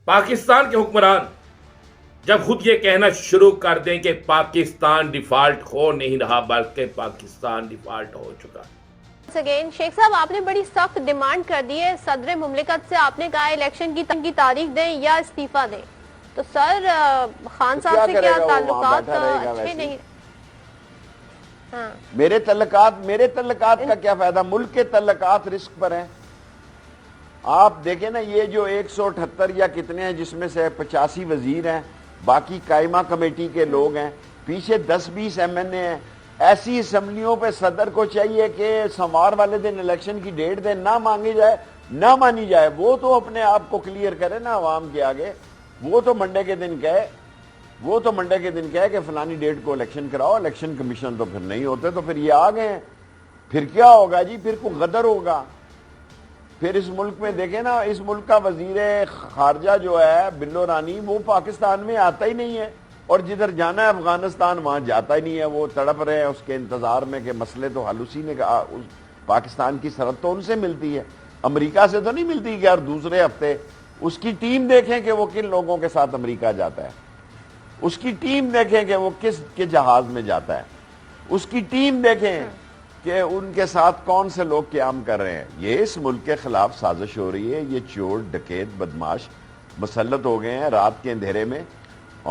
پاکستان کے حکمران جب خود یہ کہنا شروع کر دیں کہ پاکستان ڈیفالٹ ہو نہیں رہا بلکہ پاکستان ڈیفالٹ ہو چکا. اگین شیخ صاحب، آپ نے بڑی سخت ڈیمانڈ کر دی ہے صدر مملکت سے. آپ نے کہا الیکشن کی تاریخ دیں یا استعفیٰ دیں. تو سر خان صاحب سے کیا تعلقات اچھے نہیں؟ میرے تعلقات کا کیا فائدہ؟ ملک کے تعلقات رسک پر ہیں. آپ دیکھیں نا، یہ جو 178 یا کتنے ہیں جس میں سے 85 وزیر ہیں، باقی قائمہ کمیٹی کے لوگ ہیں، پیچھے 10-20 MNA ہیں. ایسی اسمبلیوں پہ صدر کو چاہیے کہ سوموار والے دن الیکشن کی ڈیٹ دے، نہ مانگی جائے نہ مانی جائے. وہ تو اپنے آپ کو کلیئر کرے نا عوام کے آگے. وہ تو منڈے کے دن کہے کہ فلانی ڈیٹ کو الیکشن کراؤ. الیکشن کمیشن تو پھر نہیں ہوتے، تو پھر یہ آگے ہیں. پھر کیا ہوگا جی؟ پھر کوئی غدر ہوگا. پھر اس ملک میں دیکھیں نا، اس ملک کا وزیر خارجہ جو ہے بلو رانی، وہ پاکستان میں آتا ہی نہیں ہے، اور جدھر جانا ہے افغانستان وہاں جاتا ہی نہیں ہے. وہ تڑپ رہے ہیں اس کے انتظار میں کہ مسئلے تو حل اسی نے کہا. پاکستان کی سرحد تو ان سے ملتی ہے، امریکہ سے تو نہیں ملتی کہ ہر دوسرے ہفتے. اس کی ٹیم دیکھیں کہ وہ کن لوگوں کے ساتھ امریکہ جاتا ہے. اس کی ٹیم دیکھیں کہ وہ کس کے جہاز میں جاتا ہے. اس کی ٹیم دیکھیں کہ ان کے ساتھ کون سے لوگ قیام کر رہے ہیں. یہ اس ملک کے خلاف سازش ہو رہی ہے. یہ چور ڈکیت بدماش مسلط ہو گئے ہیں رات کے اندھیرے میں.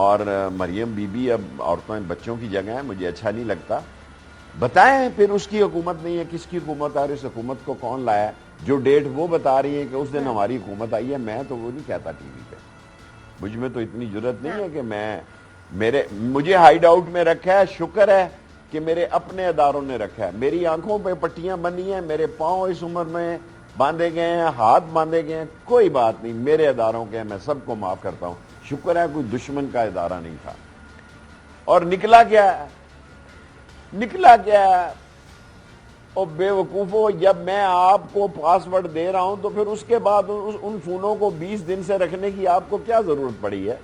اور مریم بی بی اب عورتوں بچوں کی جگہ ہے. مجھے اچھا نہیں لگتا. بتائیں پھر اس کی حکومت نہیں ہے، کس کی حکومت آ رہی ہے؟ اس حکومت کو کون لایا ہے؟ جو ڈیٹ وہ بتا رہی ہے کہ اس دن ہماری حکومت آئی ہے، میں تو وہ نہیں کہتا ٹی وی پہ. مجھ میں تو اتنی جرت نہیں ہے کہ مجھے ہائیڈ آؤٹ میں رکھا ہے. شکر ہے کہ میرے اپنے اداروں نے رکھا ہے. میری آنکھوں پہ پٹیاں بندھی ہیں، میرے پاؤں اس عمر میں باندھے گئے ہیں، ہاتھ باندھے گئے ہیں. کوئی بات نہیں، میرے اداروں کے ہیں، میں سب کو معاف کرتا ہوں. شکر ہے کوئی دشمن کا ادارہ نہیں تھا. اور نکلا کیا ہے؟ اور بے وقوفو، جب میں آپ کو پاس ورڈ دے رہا ہوں تو پھر اس کے بعد ان فونوں کو 20 دن سے رکھنے کی آپ کو کیا ضرورت پڑی ہے؟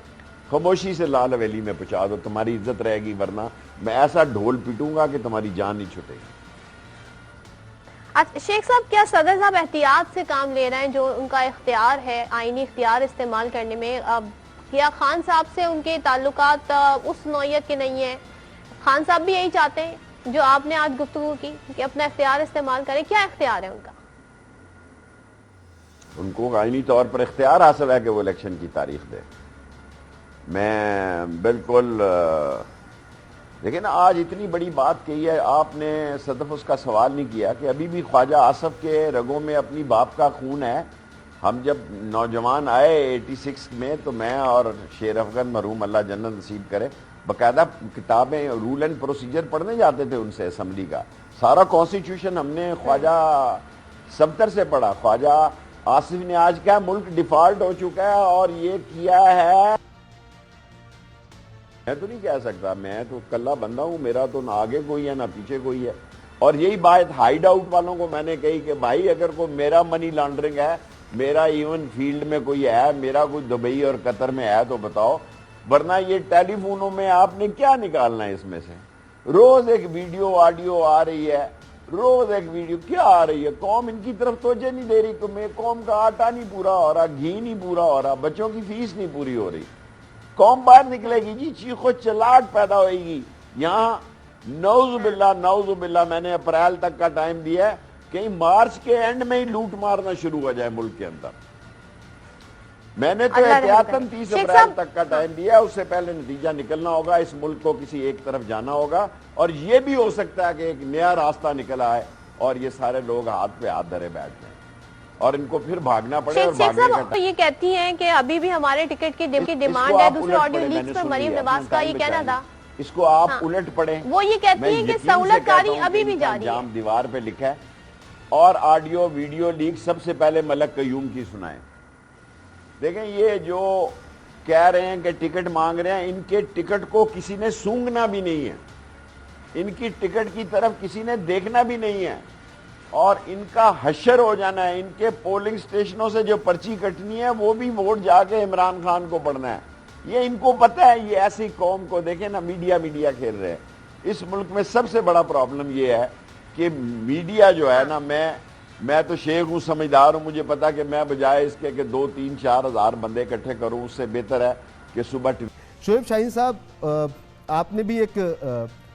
خاموشی سے لال حویلی میں پہنچا دو، تمہاری عزت رہے گی، ورنہ میں ایسا ڈھول پیٹوں گا کہ تمہاری جان نہیں چھٹے گی. شیخ صاحب، کیا صدر صاحب احتیاط سے کام لے رہے ہیں؟ جو ان کا اختیار ہے، آئینی اختیار استعمال کرنے میں، کیا خان صاحب سے ان کے تعلقات اس نوعیت کے نہیں ہیں؟ خان صاحب بھی یہی چاہتے ہیں جو آپ نے آج گفتگو کی کہ اپنا اختیار استعمال کریں. کیا اختیار ہے ان کا؟ ان کو آئینی طور پر اختیار حاصل ہے کہ وہ الیکشن کی تاریخ دے. میں بالکل لیکن آج اتنی بڑی بات کہی ہے آپ نے، صدف اس کا سوال نہیں کیا کہ ابھی بھی خواجہ آصف کے رگوں میں اپنی باپ کا خون ہے. ہم جب نوجوان آئے 86 میں تو میں اور شیر افغان مرحوم اللہ جنت نصیب کرے باقاعدہ کتابیں رول اینڈ پروسیجر پڑھنے جاتے تھے ان سے اسمبلی کا. سارا کانسٹیٹیوشن ہم نے خواجہ سبتر سے پڑھا. خواجہ آصف نے آج کیا ملک ڈیفالٹ ہو چکا ہے اور یہ کیا ہے. میں تو نہیں کہہ سکتا، میں تو کلا بندہ ہوں، میرا تو نہ آگے کوئی ہے نہ پیچھے کوئی ہے. اور یہی بات ہائیڈ آؤٹ والوں کو میں نے کہی کہ بھائی اگر کوئی میرا منی لانڈرنگ ہے، میرا ایون فیلڈ میں کوئی ہے، میرا کوئی دبئی اور قطر میں ہے تو بتاؤ، ورنہ یہ ٹیلی فونوں میں آپ نے کیا نکالنا ہے؟ اس میں سے روز ایک ویڈیو آڈیو آ رہی ہے، روز ایک ویڈیو کیا آ رہی ہے. قوم ان کی طرف توجہ نہیں دے رہی. قوم کا آٹا نہیں پورا ہو رہا، گھی نہیں پورا ہو رہا، بچوں کی فیس نہیں پوری ہو رہی. قوم باہر نکلے گی جی، چیخ و چلاٹ پیدا ہوئے گی. یہاں نعوذ باللہ میں نے اپریل تک کا ٹائم دیا ہے، کہیں مارچ کے اینڈ میں ہی لوٹ مارنا شروع ہو جائے ملک کے اندر. میں نے تو احتیاطاً 30 اپریل تک کا ٹائم دیا ہے. اس سے پہلے نتیجہ نکلنا ہوگا. اس ملک کو کسی ایک طرف جانا ہوگا، اور یہ بھی ہو سکتا ہے کہ ایک نیا راستہ نکل آئے اور یہ سارے لوگ ہاتھ پہ ہاتھ دھرے بیٹھ جائیں اور ان کو پھر بھاگنا پڑے. اور شیخ صاحب یہ کہتی ہیں کہ ابھی بھی ہمارے ٹکٹ کی ڈیمانڈ ہے. دوسرے آڈیو لیکس پر مریم نواز کا یہ کہنا تھا، اس کو آپ الٹ پڑھیں. وہ یہ کہتی ہیں کہ سہولت کاری ابھی بھی جاری ہے. جام دیوار پہ لکھا ہے. اور آڈیو ویڈیو لیک سب سے پہلے ملک قیوم کی سنائیں. دیکھیں یہ جو کہہ رہے ہیں کہ ٹکٹ مانگ رہے ہیں، ان کے ٹکٹ کو کسی نے سونگنا بھی نہیں ہے، ان کی ٹکٹ کی طرف کسی نے دیکھنا بھی نہیں ہے، اور ان کا حشر ہو جانا ہے. ان کے پولنگ سٹیشنوں سے جو پرچی کٹنی ہے وہ بھی ووٹ جا کے عمران خان کو پڑنا ہے. یہ ان کو پتہ ہے. یہ ایسی قوم کو دیکھیں نا، میڈیا کھیل رہے ہیں. اس ملک میں سب سے بڑا پرابلم یہ ہے کہ میڈیا جو ہے نا، میں تو شیخ ہوں، سمجھدار ہوں، مجھے پتا کہ میں بجائے اس کے کہ 2-3-4 ہزار بندے اکٹھے کروں، اس سے بہتر ہے کہ صبح شعیب شاہین صاحب، آپ نے بھی ایک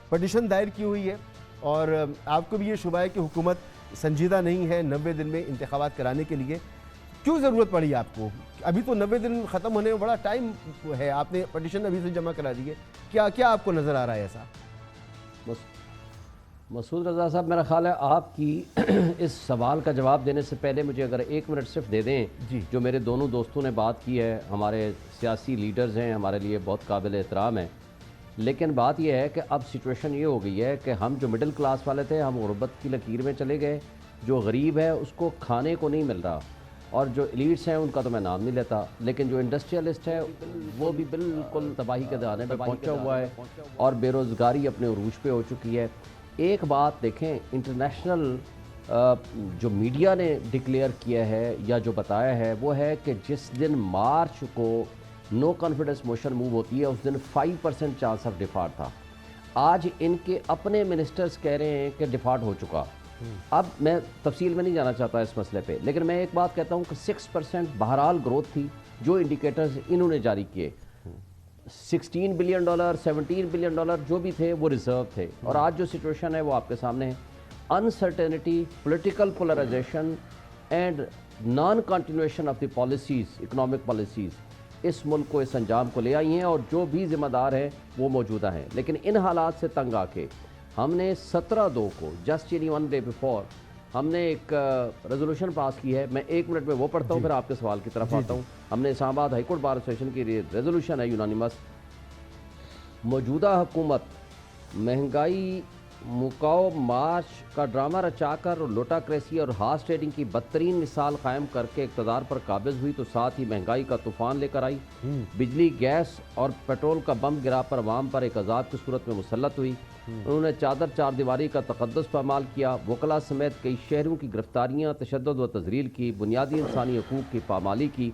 پٹیشن دائر کی ہوئی ہے اور آپ کو بھی یہ شبہ ہے کہ حکومت سنجیدہ نہیں ہے 90 دن میں انتخابات کرانے کے لیے. کیوں ضرورت پڑی آپ کو؟ ابھی تو 90 دن ختم ہونے میں بڑا ٹائم ہے، آپ نے پٹیشن ابھی سے جمع کرا دی ہے. کیا آپ کو نظر آ رہا ہے ایسا؟ مسعود رضا صاحب، میرا خیال ہے آپ کی اس سوال کا جواب دینے سے پہلے مجھے اگر 1 منٹ صرف دے دیں. جی. جو میرے دونوں دوستوں نے بات کی ہے، ہمارے سیاسی لیڈرز ہیں، ہمارے لیے بہت قابل احترام ہیں، لیکن بات یہ ہے کہ اب سچویشن یہ ہو گئی ہے کہ ہم جو مڈل کلاس والے تھے ہم غربت کی لکیر میں چلے گئے. جو غریب ہے اس کو کھانے کو نہیں مل رہا، اور جو ایلیٹس ہیں ان کا تو میں نام نہیں لیتا، لیکن جو انڈسٹریلسٹ ہے وہ بھی بالکل تباہی کے دہانے پہ پہنچا ہوا ہے، اور بے روزگاری اپنے عروج پہ ہو چکی ہے. ایک بات دیکھیں، انٹرنیشنل جو میڈیا نے ڈکلیئر کیا ہے یا جو بتایا ہے وہ ہے کہ جس دن مارچ کو نو کانفیڈنس موشن موو ہوتی ہے اس دن 5% چانس آف ڈیفالٹ تھا. آج ان کے اپنے منسٹرز کہہ رہے ہیں کہ ڈیفالٹ ہو چکا. اب میں تفصیل میں نہیں جانا چاہتا اس مسئلے پہ، لیکن میں ایک بات کہتا ہوں کہ 6% بہرحال گروتھ تھی جو انڈیکیٹرز انہوں نے جاری کیے. $16 بلین 17 بلین جو بھی تھے وہ ریزرو تھے، اور آج جو سچویشن ہے وہ آپ کے سامنے ہے. Uncertainty, political polarisation and non continuation of the policies, economic policies اس ملک کو اس انجام کو لے آئی ہیں، اور جو بھی ذمہ دار ہیں وہ موجودہ ہیں. لیکن ان حالات سے تنگ آ کے ہم نے 17/2 کو جسٹ 1 ڈے بیفور ہم نے ایک ریزولوشن پاس کی ہے. میں 1 منٹ میں وہ پڑھتا ہوں، پھر آپ کے سوال کی طرف آتا ہوں. ہم نے اسلام آباد ہائی کورٹ بار ایسوسیشن کی ریزولوشن ہے یونانیمس. موجودہ حکومت مہنگائی، مکاؤ مارچ کا ڈرامہ رچا کر لوٹاکریسی اور ہارس ٹریڈنگ کی بدترین مثال قائم کر کے اقتدار پر قابض ہوئی تو ساتھ ہی مہنگائی کا طوفان لے کر آئی. بجلی، گیس اور پیٹرول کا بم گرا پر عوام پر ایک عذاب کی صورت میں مسلط ہوئی. انہوں نے چار دیواری کا تقدس پامال کیا، وکلاء سمیت کئی شہریوں کی گرفتاریاں، تشدد و تذلیل کی، بنیادی انسانی حقوق کی پامالی کی.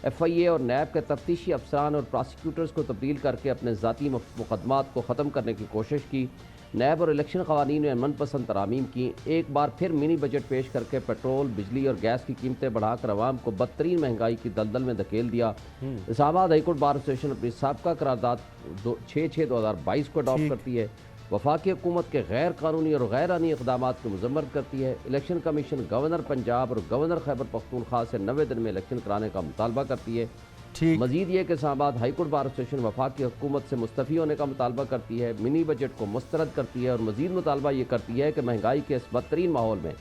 FIA اور نیب کے تفتیشی افسران اور پراسیکیوٹرز کو تبدیل کر کے اپنے ذاتی مقدمات کو ختم کرنے کی کوشش کی. نیب اور الیکشن قوانین میں من پسند ترامیم کی. ایک بار پھر منی بجٹ پیش کر کے پیٹرول، بجلی اور گیس کی قیمتیں بڑھا کر عوام کو بدترین مہنگائی کی دلدل میں دھکیل دیا. اسلام آباد ہائی کورٹ بار ایسوسیشن اپنی سابقہ قرارداد 6/6/2022 کو اڈاپٹ کرتی ہے. وفاقی حکومت کے غیر قانونی اور غیر آئینی اقدامات کی مذمت کرتی ہے. الیکشن کمیشن گورنر پنجاب اور گورنر خیبر پختونخوا سے 90 دن میں الیکشن کرانے کا مطالبہ کرتی ہے. مزید یہ کہ اسلام آباد ہائی کورٹ بار ایسوسیشن وفاقی حکومت سے مستعفی ہونے کا مطالبہ کرتی ہے، منی بجٹ کو مسترد کرتی ہے، اور مزید مطالبہ یہ کرتی ہے کہ مہنگائی کے اس بدترین ماحول میں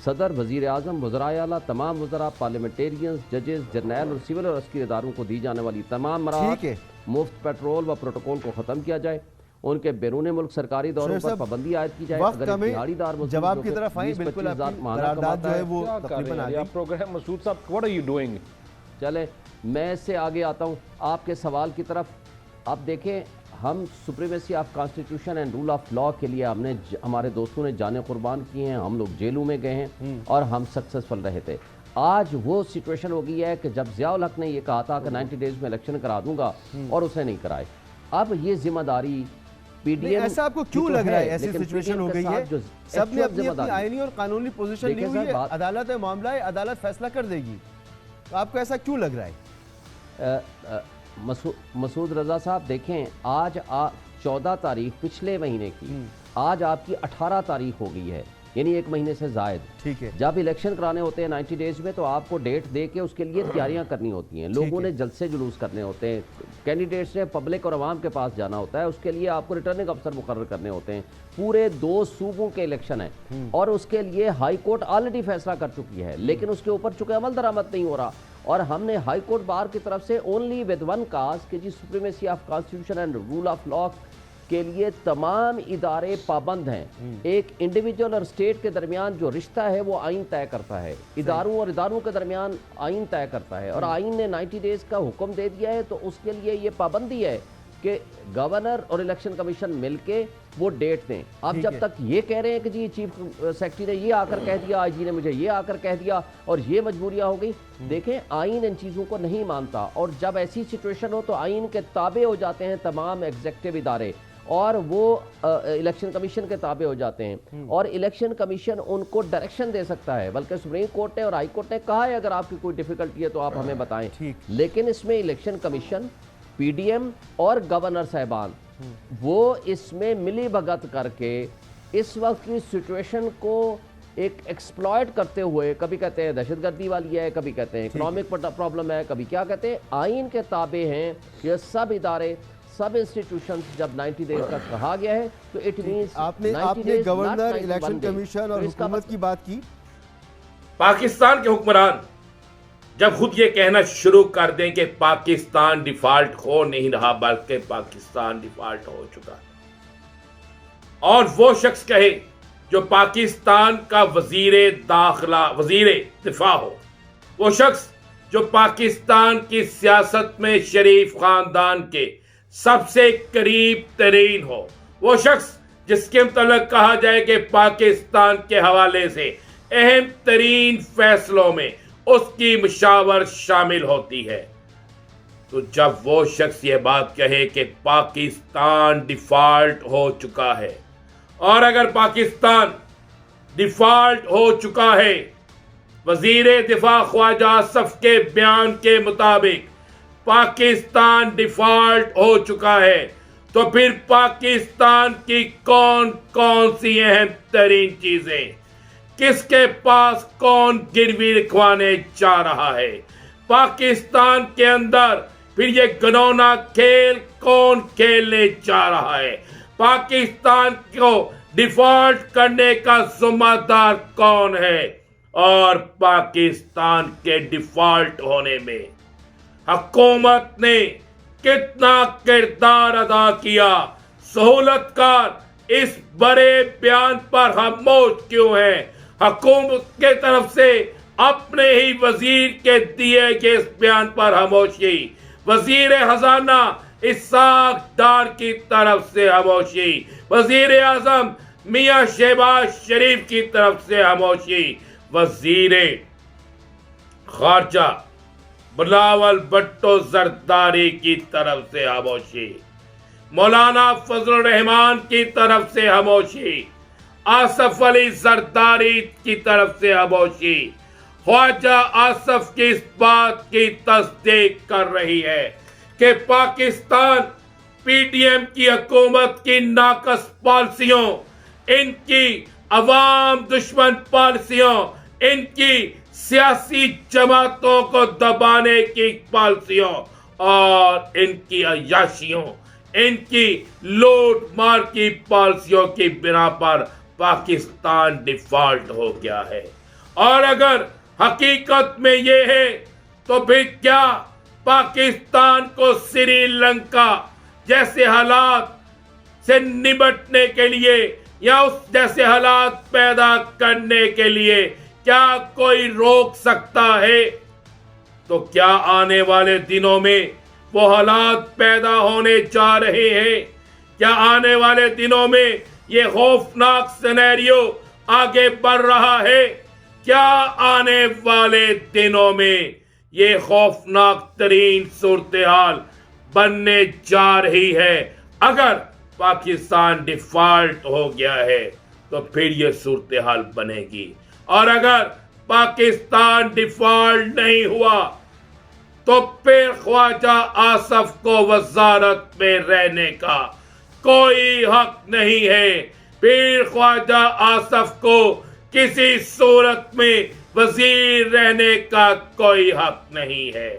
صدر، وزیر اعظم، وزرائے اعلیٰ، تمام وزراء، پارلیمنٹیرینز، ججز، جرنیل اور سول اور عسکری اداروں کو دی جانے والی تمام مراحت، مفت پیٹرول و پروٹوکول کو ختم کیا جائے. ان کے بیرون ملک سرکاری دوروں پر پابندی عائد کی جائے. اگر دہاڑی دار جواب کی طرف آئیں، بالکل آپ کی قرارداد جو ہے وہ تقریباً آ گئی. پروگرام مسعود صاحب what are you doing؟ چلیں میں اس سے آگے آتا ہوں آپ کے سوال کی طرف. آپ دیکھیں، ہم supremacy of constitution and rule of law کے لیے ہمارے دوستوں نے جانیں قربان کی ہیں، ہم لوگ جیلوں میں گئے ہیں اور ہم سکسیسفل رہے تھے. آج وہ سچویشن ہو گئی ہے کہ جب ضیاء الحق نے یہ کہا تھا کہ 90 ڈیز میں الیکشن کرا دوں گا اور اس نے نہیں کرائے. اب یہ ذمہ داری پی ڈی ایم، ایسا آپ کو کیوں لگ رہا ہے ایسی سچویشن ہو گئی ہے؟ سب نے اپنی آئینی اور قانونی پوزیشن لی ہوئی ہے، عدالت ہے معاملہ ہے، عدالت فیصلہ کر دے گی. آپ کو ایسا کیوں لگ رہا ہے؟ مسعود رضا صاحب دیکھیں، آج 14 تاریخ پچھلے مہینے کی، آج آپ کی 18 تاریخ ہو گئی ہے، یعنی 1 مہینے سے زائد. ٹھیک ہے. جب الیکشن کرانے ہوتے ہیں 90 ڈیز میں تو آپ کو ڈیٹ دے کے اس کے لیے تیاریاں کرنی ہوتی ہیں. لوگوں نے جلسے جلوس کرنے ہوتے ہیں، کینڈیڈیٹس نے پبلک اور عوام کے پاس جانا ہوتا ہے، اس کے لیے آپ کو ریٹرننگ افسر مقرر کرنے ہوتے ہیں. پورے 2 صوبوں کے الیکشن ہیں اور اس کے لیے ہائی کورٹ آلریڈی فیصلہ کر چکی ہے، لیکن اس کے اوپر چونکہ عمل درآمد نہیں ہو رہا، اور ہم نے ہائی کورٹ بار کی طرف سے اونلی ود ون کاز کہ جی supremacy of constitution and rule of law کے لیے تمام ادارے پابند ہیں. ایک انڈیویجول اور اسٹیٹ کے درمیان جو رشتہ ہے وہ آئین طے کرتا ہے، اداروں اور اداروں کے درمیان آئین طے کرتا ہے، اور آئین نے 90 ڈیز کا حکم دے دیا ہے. تو اس کے لیے یہ پابندی ہے کہ گورنر اور الیکشن کمیشن مل کے وہ ڈیٹ دیں. اب جب تک یہ کہہ رہے ہیں کہ جی چیف سیکرٹری نے یہ آ کر کہہ دیا، آئی جی نے مجھے یہ آ کر کہہ دیا اور یہ مجبوریاں ہو گئی. دیکھیں، آئین ان چیزوں کو نہیں مانتا، اور جب ایسی سچویشن ہو تو آئین کے تابع ہو جاتے ہیں تمام ایگزیکٹو ادارے. اور وہ الیکشن کمیشن کے تابع ہو جاتے ہیں اور الیکشن کمیشن ان کو ڈائریکشن دے سکتا ہے. بلکہ سپریم کورٹ نے اور ہائی کورٹ نے کہا ہے اگر آپ کی کوئی ڈیفیکلٹی ہے تو آپ ہمیں بتائیں. لیکن اس میں election commission, P D M اور گورنر صاحبان وہ اس میں ملی بھگت کر کے اس وقت کی سچویشن کو ایک ایکسپلائٹ کرتے ہوئے، کبھی کہتے ہیں دہشت گردی والی ہے، کبھی کہتے ہیں اکنامک پرابلم ہے، کبھی کیا کہتے ہیں آئین کے تابع ہیں یہ سب ادارے، سب انسٹیٹیوشنز. جب 90 ڈیز کا کہا گیا ہے تو اٹ مینس آپ نے گورنر، الیکشن کمیشن اور حکومت کی بات کی. پاکستان کے حکمران جب خود یہ کہنا شروع کر دیں کہ پاکستان ڈیفالٹ ہو نہیں رہا بلکہ پاکستان ڈیفالٹ ہو چکا ہے، اور وہ شخص کہے جو پاکستان کا وزیر داخلہ، وزیر دفاع ہو، وہ شخص جو پاکستان کی سیاست میں شریف خاندان کے سب سے قریب ترین ہو، وہ شخص جس کے متعلق کہا جائے کہ پاکستان کے حوالے سے اہم ترین فیصلوں میں اس کی مشاورت شامل ہوتی ہے، تو جب وہ شخص یہ بات کہے کہ پاکستان ڈیفالٹ ہو چکا ہے، اور اگر پاکستان ڈیفالٹ ہو چکا ہے وزیر دفاع خواجہ آصف کے بیان کے مطابق پاکستان ڈیفالٹ ہو چکا ہے، تو پھر پاکستان کی کون کون سی اہم ترین چیزیں، کس کے پاس کون گروی رکھوانے چاہ رہا ہے، پاکستان کے اندر پھر یہ گنونا کھیل کون کھیلنے چاہ رہا ہے، پاکستان کو ڈیفالٹ کرنے کا ذمہ دار کون ہے، اور پاکستان کے ڈیفالٹ ہونے میں حکومت نے کتنا کردار ادا کیا، سہولت کار اس بڑے بیان پر خاموش کیوں ہے، حکومت کے طرف سے اپنے ہی وزیر کے دیے گئے اس بیان پر خاموشی، وزیر خزانہ اسحاق ڈار کی طرف سے خاموشی، وزیر اعظم میاں شہباز شریف کی طرف سے خاموشی، وزیر خارجہ بلاول بھٹو زرداری کی طرف سے خاموشی، مولانا فضل الرحمان کی طرف سے خاموشی، آصف علی زرداری کی طرف سے خاموشی. خواجہ آصف کی اس بات کی تصدیق کر رہی ہے کہ پاکستان پی ڈی ایم کی حکومت کی ناقص پالیسیوں، ان کی عوام دشمن پالیسیوں، ان کی سیاسی جماعتوں کو دبانے کی پالیسیوں اور ان کی عیاشیوں، ان کی لوٹ مار کی پالیسیوں کی بنا پر پاکستان ڈیفالٹ ہو گیا ہے. اور اگر حقیقت میں یہ ہے تو پھر کیا پاکستان کو سری لنکا جیسے حالات سے نمٹنے کے لیے یا اس جیسے حالات پیدا کرنے کے لیے کیا کوئی روک سکتا ہے؟ تو کیا آنے والے دنوں میں وہ حالات پیدا ہونے جا رہے ہیں؟ کیا آنے والے دنوں میں یہ خوفناک سینیریو آگے بڑھ رہا ہے؟ کیا آنے والے دنوں میں یہ خوفناک ترین صورتحال بننے جا رہی ہے؟ اگر پاکستان ڈیفالٹ ہو گیا ہے تو پھر یہ صورتحال بنے گی، اور اگر پاکستان ڈیفالٹ نہیں ہوا تو پھر خواجہ آصف کو وزارت میں رہنے کا کوئی حق نہیں ہے، پھر خواجہ آصف کو کسی صورت میں وزیر رہنے کا کوئی حق نہیں ہے.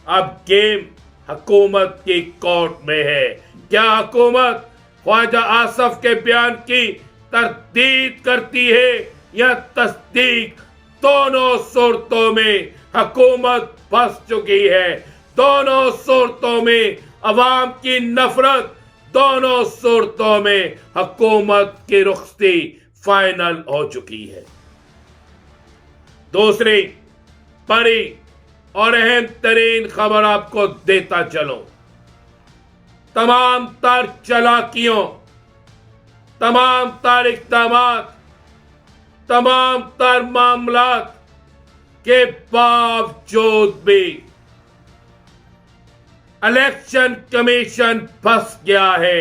اب گیم حکومت کی کورٹ میں ہے. کیا حکومت خواجہ آصف کے بیان کی تردید کرتی ہے یا تصدیق؟ دونوں صورتوں میں حکومت پھنس چکی ہے، دونوں صورتوں میں عوام کی نفرت، دونوں صورتوں میں حکومت کی رخصتی فائنل ہو چکی ہے. دوسری بڑی اور اہم ترین خبر آپ کو دیتا چلوں، تمام تر چالاکیوں، تمام تر اقدامات، تمام تر معاملات کے باوجود بھی الیکشن کمیشن پھنس گیا ہے.